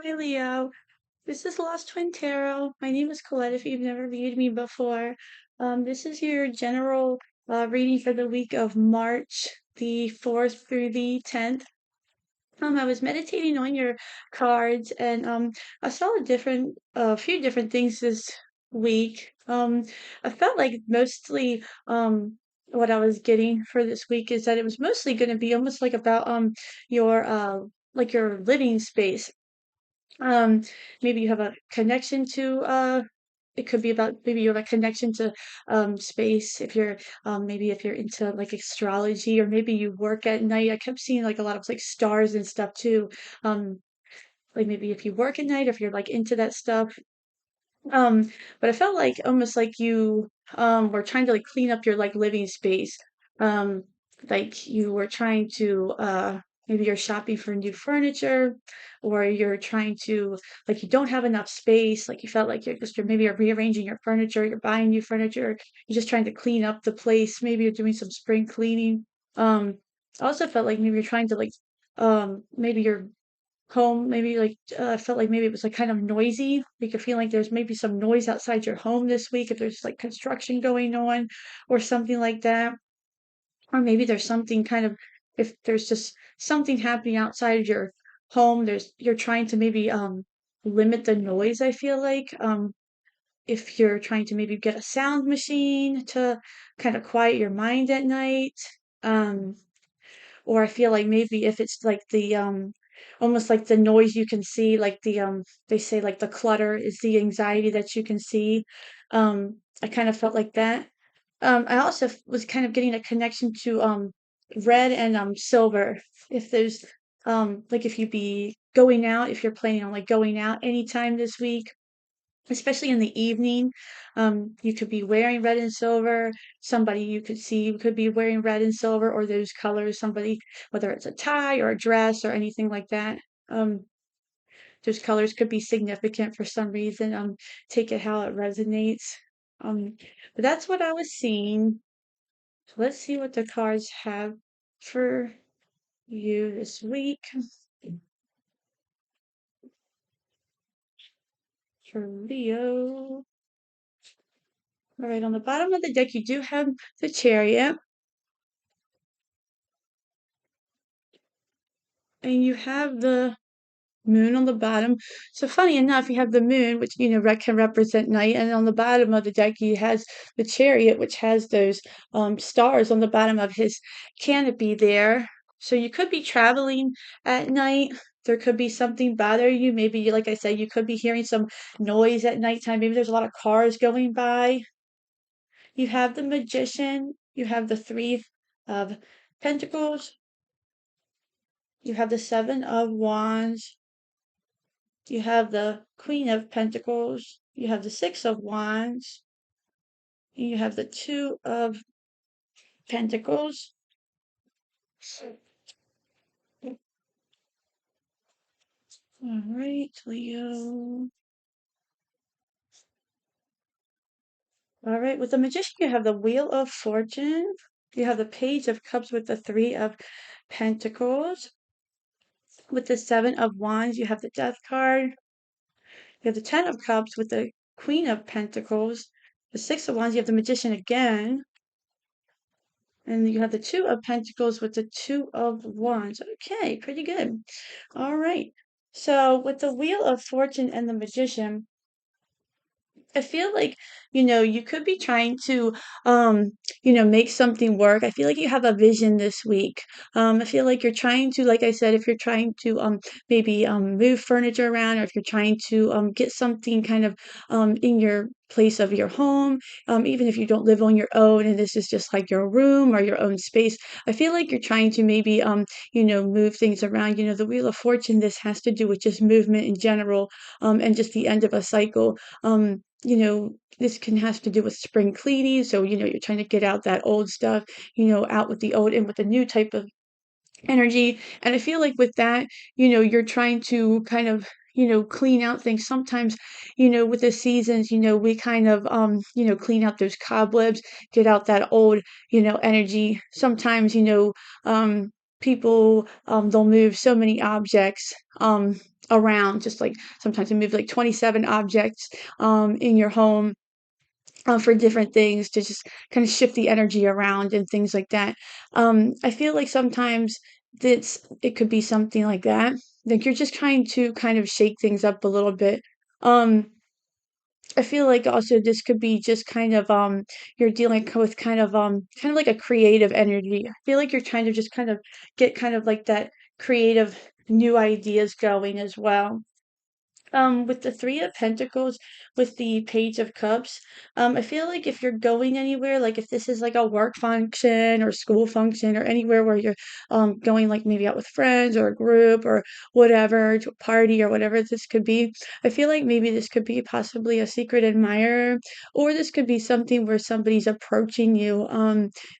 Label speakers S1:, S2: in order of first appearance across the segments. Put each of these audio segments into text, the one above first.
S1: Hi Leo, this is Lost Twin Tarot. My name is Colette if you've never viewed me before. This is your general reading for the week of March the 4th through the 10th. I was meditating on your cards and I saw a few different things this week. I felt like mostly what I was getting for this week is that it was mostly going to be almost like about your your living space. um Maybe you have a connection to it could be about maybe you have a connection to space if you're maybe if you're into like astrology, or maybe you work at night. I kept seeing like a lot of like stars and stuff too. Like maybe if you work at night, if you're like into that stuff. But I felt like almost like you were trying to like clean up your like living space. Um, like you were trying to maybe you're shopping for new furniture, or you're trying to like you don't have enough space, like you felt like you're maybe you're rearranging your furniture, you're buying new furniture, you're just trying to clean up the place, maybe you're doing some spring cleaning. I also felt like maybe you're trying to like maybe you're home, maybe like I felt like maybe it was like kind of noisy. You could feel like there's maybe some noise outside your home this week if there's like construction going on or something like that. Or maybe there's something kind of if there's just something happening outside of your home, there's you're trying to maybe limit the noise, I feel like. If you're trying to maybe get a sound machine to kind of quiet your mind at night. Um or I feel like maybe if it's like the almost like the noise you can see, like the they say like the clutter is the anxiety that you can see. I kind of felt like that. I also was kind of getting a connection to red and silver. If there's like if you be going out, if you're planning on like going out anytime this week, especially in the evening. You could be wearing red and silver. Somebody you could see could be wearing red and silver or those colors. Somebody, whether it's a tie or a dress or anything like that. Um, those colors could be significant for some reason. Take it how it resonates. Um, but that's what I was seeing. So let's see what the cards have for you this week. For Leo. All right, on the bottom of the deck, you do have the Chariot. And you have the moon on the bottom. So funny enough, you have the moon, which can represent night, and on the bottom of the deck, he has the chariot, which has those stars on the bottom of his canopy there. So you could be traveling at night. There could be something bothering you. Maybe, like I said, you could be hearing some noise at nighttime. Maybe there's a lot of cars going by. You have the magician. You have the three of pentacles. You have the seven of wands. You have the Queen of Pentacles, you have the Six of Wands, and you have the Two of Pentacles. All right, Leo. All right, with the Magician, you have the Wheel of Fortune. You have the Page of Cups with the Three of Pentacles. With the Seven of Wands, you have the Death card. You have the Ten of Cups with the Queen of Pentacles. The Six of Wands, you have the Magician again. And you have the Two of Pentacles with the Two of Wands. Okay, pretty good. All right. So with the Wheel of Fortune and the Magician, I feel like, you could be trying to, make something work. I feel like you have a vision this week. I feel like you're trying to, like I said, if you're trying to maybe move furniture around, or if you're trying to get something kind of in your place of your home, even if you don't live on your own and this is just like your room or your own space, I feel like you're trying to maybe, move things around. The Wheel of Fortune, this has to do with just movement in general, and just the end of a cycle. This can have to do with spring cleaning. So, you're trying to get out that old stuff, out with the old and with the new type of energy. And I feel like with that, you're trying to kind of, clean out things. Sometimes, with the seasons, we kind of, clean out those cobwebs, get out that old, energy. Sometimes, people, they'll move so many objects. around, just like sometimes you move like 27 objects in your home for different things to just kind of shift the energy around and things like that. I feel like sometimes it could be something like that. Like you're just trying to kind of shake things up a little bit. Um, I feel like also this could be just kind of you're dealing with kind of like a creative energy. I feel like you're trying to just kind of get kind of like that creative new ideas going as well. With the Three of Pentacles, with the Page of Cups, I feel like if you're going anywhere, like if this is like a work function or school function or anywhere where you're going like maybe out with friends or a group or whatever, to a party or whatever this could be, I feel like maybe this could be possibly a secret admirer, or this could be something where somebody's approaching you,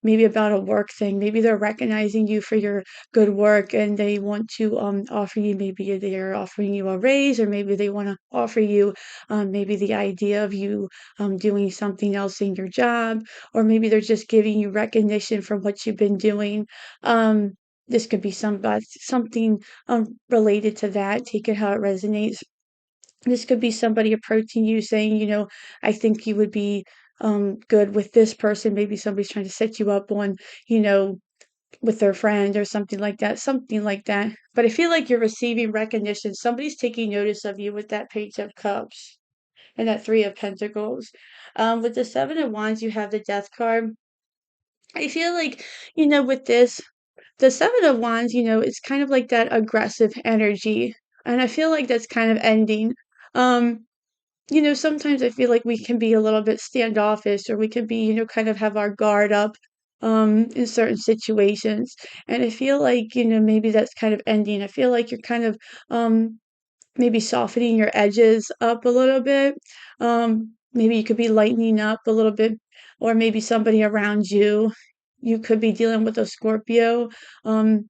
S1: maybe about a work thing. Maybe they're recognizing you for your good work and they want to offer you, maybe they're offering you a raise, or maybe they want to offer you maybe the idea of you doing something else in your job, or maybe they're just giving you recognition for what you've been doing. This could be something related to that. Take it how it resonates. This could be somebody approaching you saying, I think you would be good with this person. Maybe somebody's trying to set you up on, you know, with their friend or something like that. But I feel like you're receiving recognition. Somebody's taking notice of you with that Page of Cups and that Three of Pentacles. With the Seven of Wands, you have the Death card. I feel like, with this, the Seven of Wands, it's kind of like that aggressive energy. And I feel like that's kind of ending. Um, Sometimes I feel like we can be a little bit standoffish, or we can be, kind of have our guard up in certain situations. And I feel like, maybe that's kind of ending. I feel like you're kind of maybe softening your edges up a little bit. Maybe you could be lightening up a little bit, or maybe somebody around you. You could be dealing with a Scorpio. Um,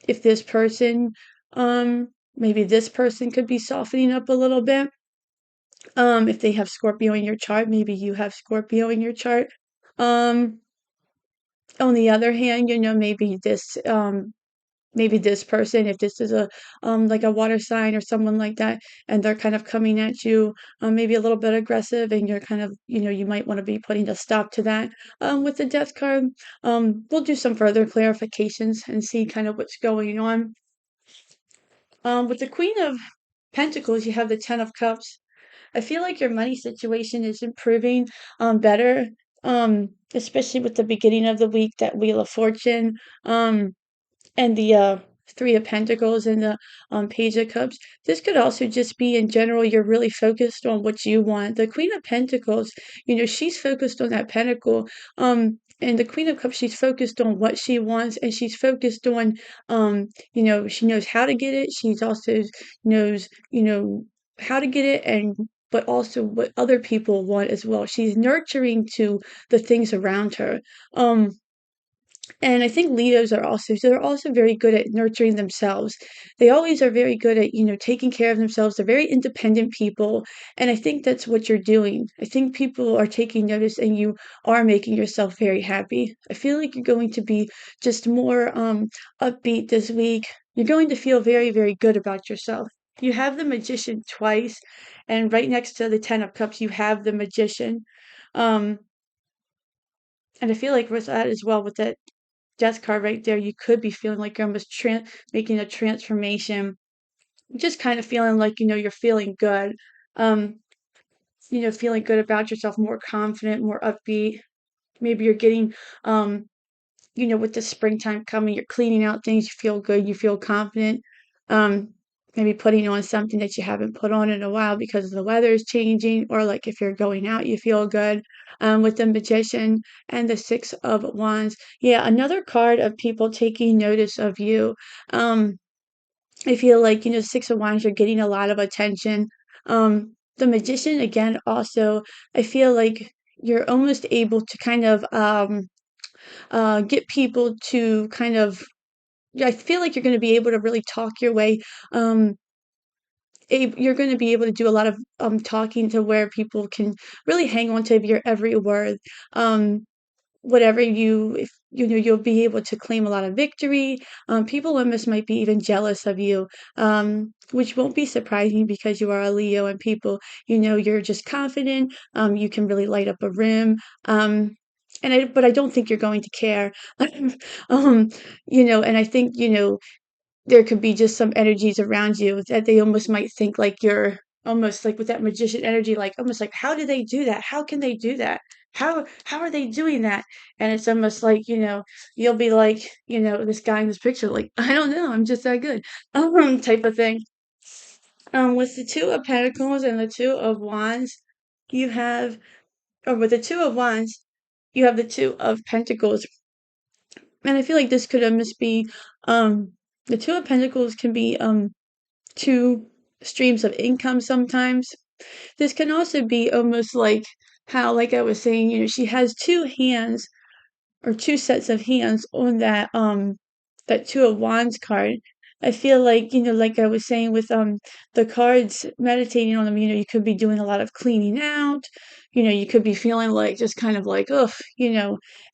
S1: if this person, maybe this person could be softening up a little bit. If they have Scorpio in your chart, maybe you have Scorpio in your chart. Um, on the other hand, maybe this person, if this is a like a water sign or someone like that, and they're kind of coming at you, maybe a little bit aggressive, and you're kind of, you might want to be putting a stop to that. With the Death card, we'll do some further clarifications and see kind of what's going on. With the Queen of Pentacles, you have the Ten of Cups. I feel like your money situation is improving better, especially with the beginning of the week, that Wheel of Fortune. And the Three of Pentacles and the Page of Cups. This could also just be in general, you're really focused on what you want. The Queen of Pentacles, she's focused on that pentacle. And the Queen of Cups, she's focused on what she wants, and she's focused on, she knows how to get it. She's also knows, how to get it, and but also what other people want as well. She's nurturing to the things around her. Um, and I think Leos they're also very good at nurturing themselves. They always are very good at, taking care of themselves. They're very independent people. And I think that's what you're doing. I think people are taking notice, and you are making yourself very happy. I feel like you're going to be just more upbeat this week. You're going to feel very, very good about yourself. You have the Magician twice, and right next to the Ten of Cups, you have the Magician. Um, and I feel like with that as well, with that Death card right there, you could be feeling like you're almost making a transformation, just kind of feeling like, you're feeling good. Um, feeling good about yourself, more confident, more upbeat. Maybe you're getting, with the springtime coming, you're cleaning out things, you feel good, you feel confident. Um, Maybe putting on something that you haven't put on in a while because the weather is changing, or like if you're going out, you feel good. With the Magician and the Six of Wands. Yeah, another card of people taking notice of you. I feel like, Six of Wands, you're getting a lot of attention. The Magician, again, also, I feel like you're almost able to kind of get people to kind of, yeah, I feel like you're going to be able to really talk your way. Um, you're going to be able to do a lot of talking to where people can really hang on to your every word. Whatever you, if you'll be able to claim a lot of victory. People almost might be even jealous of you, which won't be surprising because you are a Leo and people, you're just confident. You can really light up a room. But I don't think you're going to care. um, and I think, there could be just some energies around you that they almost might think like you're almost like with that magician energy, like almost like, how do they do that? How can they do that? How are they doing that? And it's almost like, you'll be like, this guy in this picture, like, I don't know, I'm just that good. Type of thing. With the two of pentacles and the two of wands, you have or with the two of wands, you have the two of pentacles. And I feel like this could almost be the two of pentacles can be two streams of income sometimes. This can also be almost like how, like I was saying, she has two hands or two sets of hands on that two of wands card. I feel like, like I was saying with the cards, meditating on them, you could be doing a lot of cleaning out. You could be feeling like just kind of like, ugh,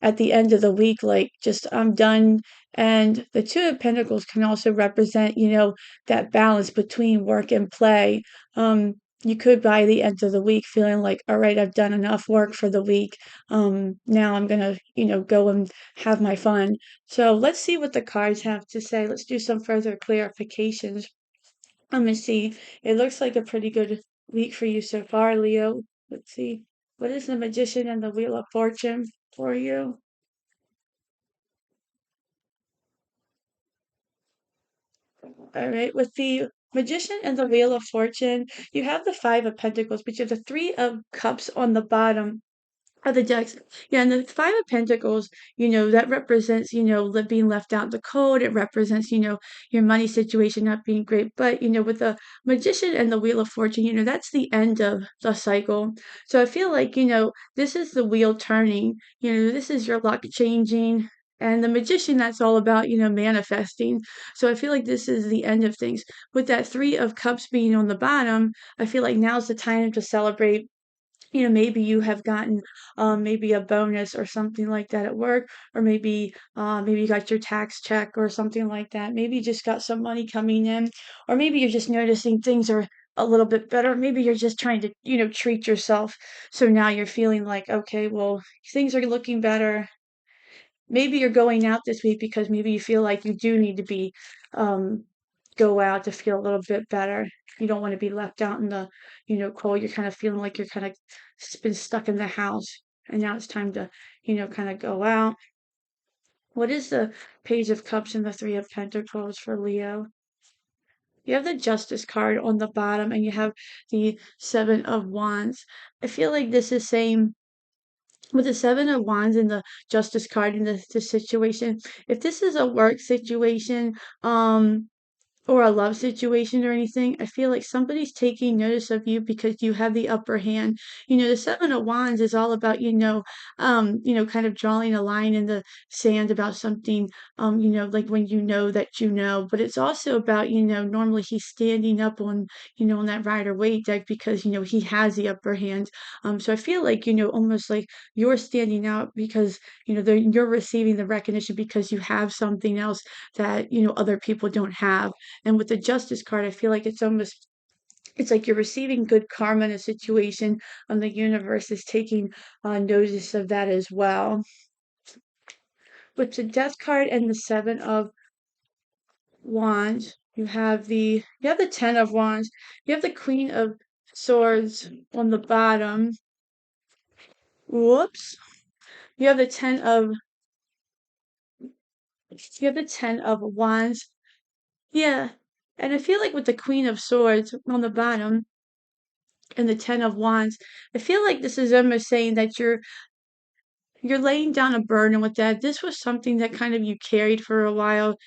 S1: at the end of the week, like just I'm done. And the two of pentacles can also represent, that balance between work and play. You could by the end of the week feeling like, all right, I've done enough work for the week. Now I'm gonna, go and have my fun. So let's see what the cards have to say. Let's do some further clarifications. Let me see. It looks like a pretty good week for you so far, Leo. Let's see. What is the Magician and the Wheel of Fortune for you? All right. With the Magician and the Wheel of Fortune, you have the Five of Pentacles, but you have the Three of Cups on the bottom of the decks. Yeah, and the Five of Pentacles, that represents, being left out in the cold. It represents, your money situation not being great. But, with the Magician and the Wheel of Fortune, that's the end of the cycle. So I feel like, this is the wheel turning. This is your luck changing. And the Magician, that's all about, manifesting. So I feel like this is the end of things. With that Three of Cups being on the bottom, I feel like now's the time to celebrate. Maybe you have gotten maybe a bonus or something like that at work, or maybe you got your tax check or something like that. Maybe you just got some money coming in, or maybe you're just noticing things are a little bit better. Maybe you're just trying to, treat yourself. So now you're feeling like, okay, well, things are looking better. Maybe you're going out this week because maybe you feel like you do need to be um go out to feel a little bit better. You don't want to be left out in the, cold. You're kind of feeling like you're kind of been stuck in the house. And now it's time to, kind of go out. What is the Page of Cups and the Three of Pentacles for Leo? You have the Justice card on the bottom and you have the Seven of Wands. I feel like this is saying with the Seven of Wands and the Justice card in the situation, if this is a work situation, or a love situation or anything, I feel like somebody's taking notice of you because you have the upper hand. The Seven of Wands is all about, kind of drawing a line in the sand about something, like when you know that you know. But it's also about, normally he's standing up on, on that Rider Waite deck because, he has the upper hand. So I feel like, almost like you're standing out because, you're receiving the recognition because you have something else that, other people don't have. And with the Justice card, I feel like it's like you're receiving good karma in a situation, and the universe is taking notice of that as well. With the Death card and the Seven of Wands, you have the Ten of Wands, you have the Queen of Swords on the bottom. Whoops. You have the Ten of you have the Ten of Wands. Yeah. And I feel like with the Queen of Swords on the bottom, and the Ten of Wands, I feel like this is almost saying that you're laying down a burden with that. This was something that kind of you carried for a while,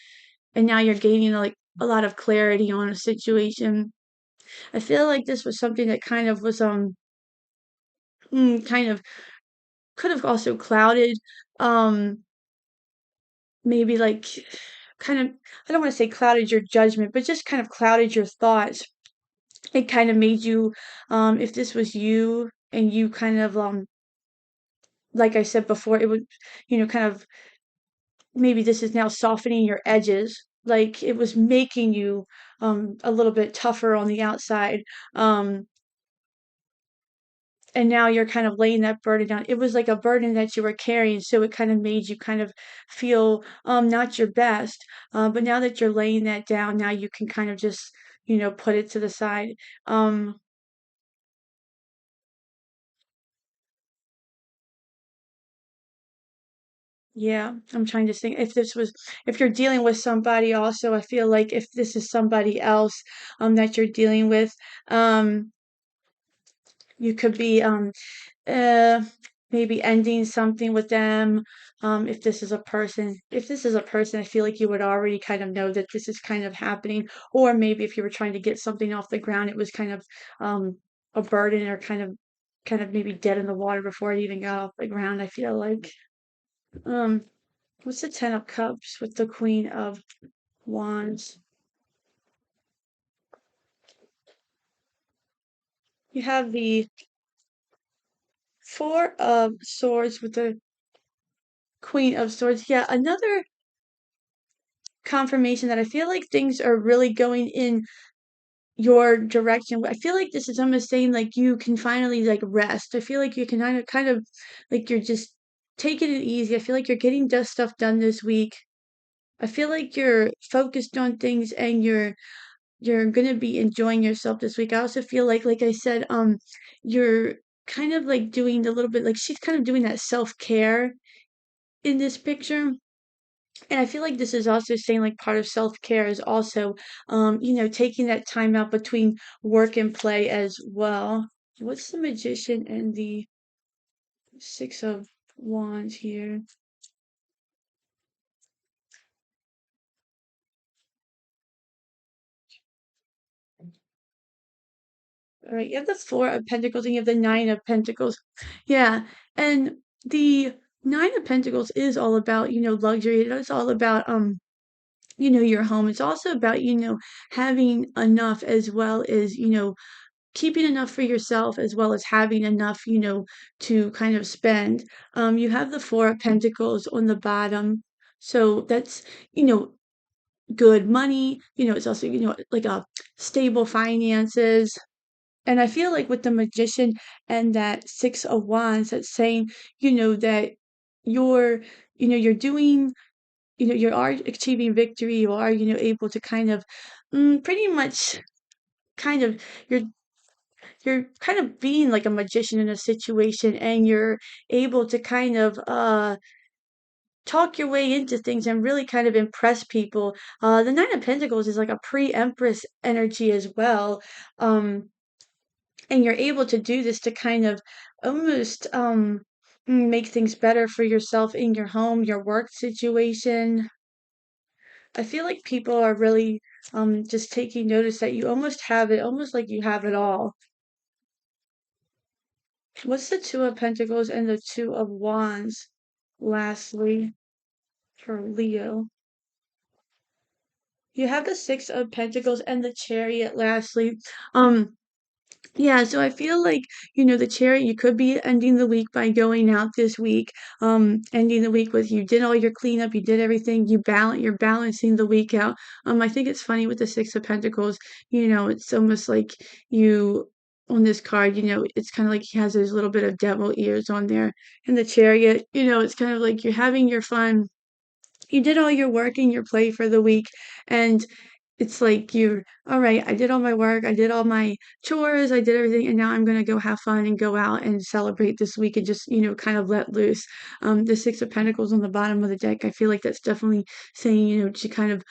S1: and now you're gaining like a lot of clarity on a situation. I feel like this was something that kind of was kind of could have also clouded maybe like kind of, I don't want to say clouded your judgment, but just kind of clouded your thoughts. It kind of made you if this was you and you kind of like I said before, it would, kind of maybe this is now softening your edges, like it was making you a little bit tougher on the outside. Um, and now you're kind of laying that burden down. It was like a burden that you were carrying, so it kind of made you kind of feel not your best. But now that you're laying that down, now you can kind of just, put it to the side. Um, yeah, I'm trying to think if you're dealing with somebody also, I feel like if this is somebody else that you're dealing with, um, you could be uh, maybe ending something with them. If this is a person, I feel like you would already kind of know that this is kind of happening. Or maybe if you were trying to get something off the ground, it was kind of um, a burden or kind of maybe dead in the water before it even got off the ground. I feel like. Um, what's the Ten of Cups with the Queen of Wands? You have the Four of Swords with the Queen of Swords. Yeah, another confirmation that I feel like things are really going in your direction. I feel like this is almost saying like you can finally like rest. I feel like you can kind of like you're just taking it easy. I feel like you're getting just stuff done this week. I feel like you're focused on things and you're gonna be enjoying yourself this week. I also feel like I said, you're kind of like doing a little bit like she's kind of doing that self-care in this picture. And I feel like this is also saying like part of self-care is also, taking that time out between work and play as well. What's the Magician and the Six of Wands here? All right, you have the Four of Pentacles and you have the Nine of Pentacles. Yeah, and the Nine of Pentacles is all about, luxury. It is all about, your home. It's also about, having enough as well as, keeping enough for yourself as well as having enough, to kind of spend. You have the Four of Pentacles on the bottom. So that's, you know, good money. It's also, like a stable finances. And I feel like with the Magician and that Six of Wands, that's saying, that you're, you're doing, you are achieving victory. You are, able to kind of pretty much kind of you're you're kind of being like a magician in a situation and you're able to kind of talk your way into things and really kind of impress people. The Nine of Pentacles is like a pre-Empress energy as well. Um, and you're able to do this to kind of almost make things better for yourself in your home, your work situation. I feel like people are really just taking notice that you almost have it, almost like you have it all. What's the Two of Pentacles and the Two of Wands? Lastly, for Leo, you have the Six of Pentacles and the Chariot. Lastly, um, yeah, so I feel like, the Chariot, you could be ending the week by going out this week, ending the week with you did all your cleanup, you did everything, you're balancing the week out. I think it's funny with the Six of Pentacles, it's almost like you on this card, it's kind of like he has his little bit of devil ears on there. And the Chariot, it's kind of like you're having your fun, you did all your work and your play for the week, and it's like you're all right, I did all my work, I did all my chores, I did everything, and now I'm gonna go have fun and go out and celebrate this week and just, kind of let loose. The Six of Pentacles on the bottom of the deck, I feel like that's definitely saying, to kind of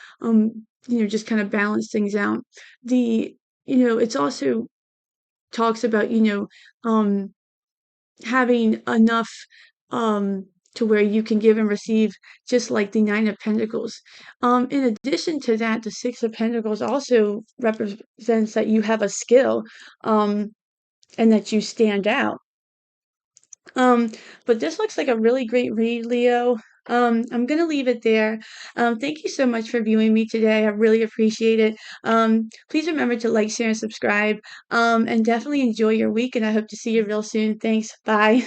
S1: just kind of balance things out. It's also talks about, having enough to where you can give and receive just like the Nine of Pentacles. In addition to that, the Six of Pentacles also represents that you have a skill and that you stand out. Um, but this looks like a really great read, Leo. I'm gonna leave it there. Thank you so much for viewing me today. I really appreciate it. Please remember to like, share, and subscribe. And definitely enjoy your week, and I hope to see you real soon. Thanks. Bye.